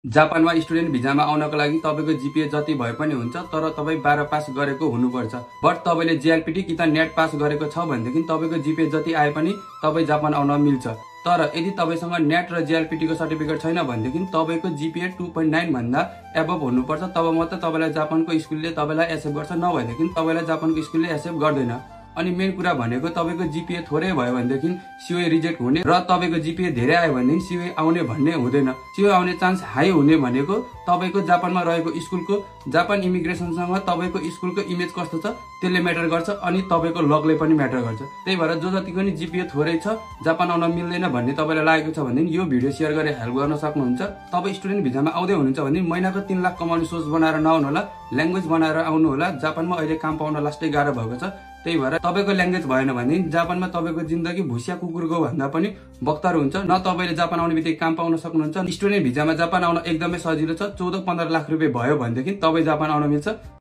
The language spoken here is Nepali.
जापानमा स्टुडेन्ट भिजामा आउनको लागि तपाईको जीपीए जति भए पनि हुन्छ, तर तपाई 12 पास गरेको हुनुपर्छ। बट तपाईले जेएलपीटी कि त नेट पास गरेको छ भनेदेखि तपाईको जीपीए जति आए पनि तपाई जापान आउन मिल्छ। तर यदि तपाईसँग नेट र जेएलपीटी को सर्टिफिकेट छैन भनेदेखि तपाईको जीपीए 2.9 भन्दा एबभ हुनुपर्छ, तब मात्र तपाईलाई जापानको स्कुलले तपाईलाई एक्सेप्ट गर्छ, नभएदेखि तपाईलाई जापानको स्कुलले एक्सेप्ट गर्दैन। अनि मेन कुरा भनेको तपाईको जीपीए थोरै भयो भनेदेखि सीओए रिजेक्ट हुने र तपाईको जीपीए धेरै आयो भनेदेखि सीओए आउने भन्ने हुँदैन। सीओए आउने चान्स हाई हुने भनेको तपाईको जापानमा रहेको स्कुलको जापान इमिग्रेसनसँग तपाईको स्कुलको इमेज कस्तो छ त्यसले म्याटर गर्छ, अनि तपाईको लगले पनि म्याटर गर्छ। त्यही भएर जो जतिको नि जीपीए थोरै छ जापान आउन मिल्दैन भन्ने तपाईलाई लागेको छ भने यो भिडियो शेयर गरेर हेल्प गर्न सक्नुहुन्छ। तपाई स्टुडेन्ट भिजामा आउँदै हुनुहुन्छ भने महिनाको 3 लाख कमाउने सोच बनाएर नआउनु होला, ल्याङ्ग्वेज बनाएर आउनु होला। जापानमा अहिले काम पाउन लास्टै गाह्रो भएको छ। त्यही भएर तपाईको ल्याङ्ग्वेज भएन भने जापानमा तपाईको जिन्दगी भुसिया कुकुरको भन्दा पनि बक्तर हुन्छ। न तपाईले जापान आउने बित्तिकै काम पाउन सक्नुहुन्छ। स्टुडेन्ट भिजामा जापान आउन एकदमै सजिलो छ। 14-15 लाख रुपैयाँ भयो भनेदेखि तपाई जापान आउन मिल्छ।